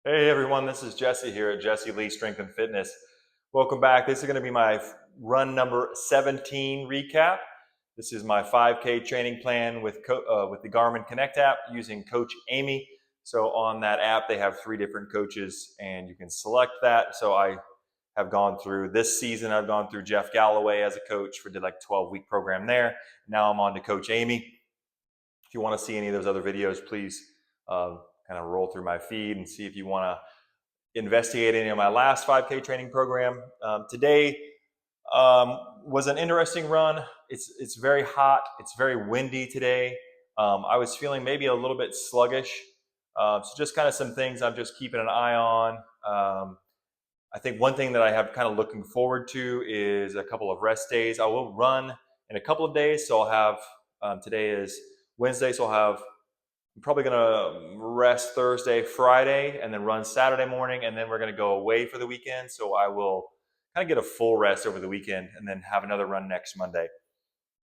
Hey everyone, this is Jesse here at Jesse Lee Strength and Fitness. Welcome back. This is going to be my run number 17 recap. This is my 5K training plan with the Garmin Connect app using Coach Amy. So on that app, they have 3 different coaches and you can select that. So I have gone through this season. I've gone through Jeff Galloway as a coach did like a 12-week program there. Now I'm on to Coach Amy. If you want to see any of those other videos, please kind of roll through my feed and see if you want to investigate any of my last 5K training program. Today was an interesting run. It's very hot. It's very windy today. I was feeling maybe a little bit sluggish. So just kind of some things I'm just keeping an eye on. I think one thing that I have kind of looking forward to is a couple of rest days. I will run in a couple of days. So I'll have, today is Wednesday, so I'm probably going to rest Thursday, Friday, and then run Saturday morning, and then we're going to go away for the weekend. So I will kind of get a full rest over the weekend and then have another run next Monday.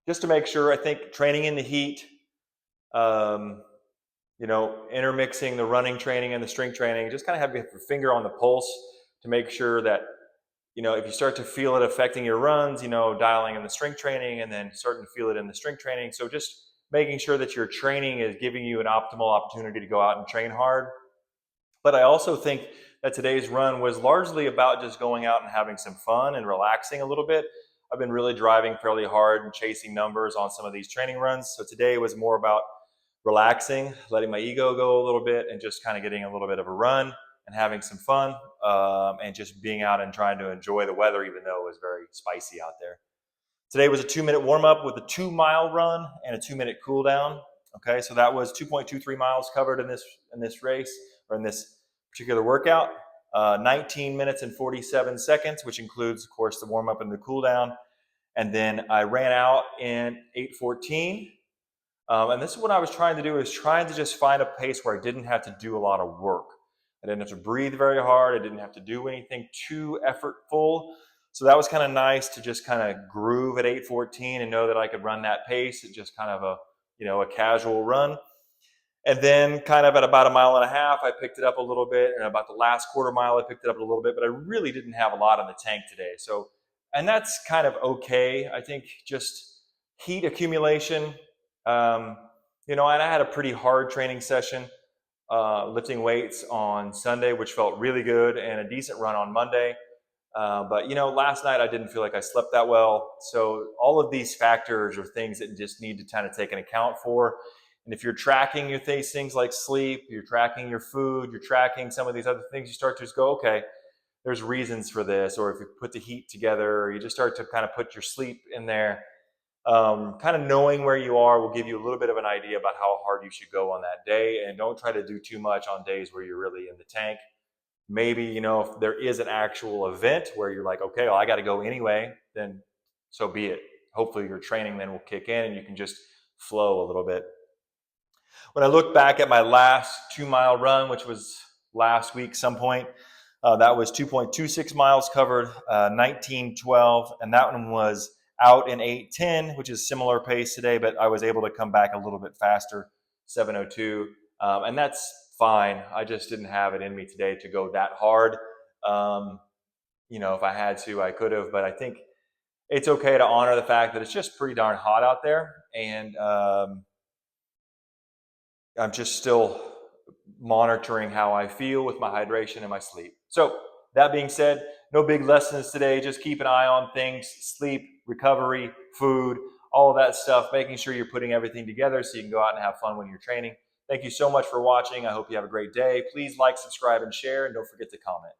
Just to make sure, I think training in the heat, intermixing the running training and the strength training, just kind of have your finger on the pulse to make sure that, if you start to feel it affecting your runs, dialing in the strength training and then starting to feel it in the strength training. So just making sure that your training is giving you an optimal opportunity to go out and train hard. But I also think that today's run was largely about just going out and having some fun and relaxing a little bit. I've been really driving fairly hard and chasing numbers on some of these training runs. So today was more about relaxing, letting my ego go a little bit and just kind of getting a little bit of a run and having some fun and just being out and trying to enjoy the weather, even though it was very spicy out there. Today was a 2-minute warm-up with a 2-mile run and a 2-minute cool down. Okay, so that was 2.23 miles covered in this race or in this particular workout. 19 minutes and 47 seconds, which includes, of course, the warm-up and the cool down. And then I ran out in 8:14. And this is what I was trying to do, is trying to just find a pace where I didn't have to do a lot of work. I didn't have to breathe very hard. I didn't have to do anything too effortful. So that was kind of nice to just kind of groove at 8:14 and know that I could run that pace. It's just kind of a casual run. And then kind of at about 1.5 miles, I picked it up a little bit. And about the last quarter mile, I picked it up a little bit, but I really didn't have a lot in the tank today. So, and that's kind of okay. I think just heat accumulation, and I had a pretty hard training session, lifting weights on Sunday, which felt really good, and a decent run on Monday. But last night I didn't feel like I slept that well. So all of these factors are things that you just need to kind of take an account for. And if you're tracking your things like sleep, you're tracking your food, you're tracking some of these other things, you start to just go, okay, there's reasons for this. Or if you put the heat together, or you just start to kind of put your sleep in there. Kind of knowing where you are will give you a little bit of an idea about how hard you should go on that day. And don't try to do too much on days where you're really in the tank. Maybe, if there is an actual event where you're like, okay, well, I got to go anyway, then so be it. Hopefully your training then will kick in and you can just flow a little bit. When I look back at my last 2-mile run, which was last week some point, that was 2.26 miles covered, 19:12, and that one was out in 8:10, which is similar pace today, but I was able to come back a little bit faster, 7:02, and that's fine. I just didn't have it in me today to go that hard. If I had to, I could have, but I think it's okay to honor the fact that it's just pretty darn hot out there, and I'm just still monitoring how I feel with my hydration and my sleep. So that being said, no big lessons today. Just keep an eye on things: sleep, recovery, food, all of that stuff, making sure you're putting everything together so you can go out and have fun when you're training. Thank you so much for watching. I hope you have a great day. Please like, subscribe, and share, and don't forget to comment.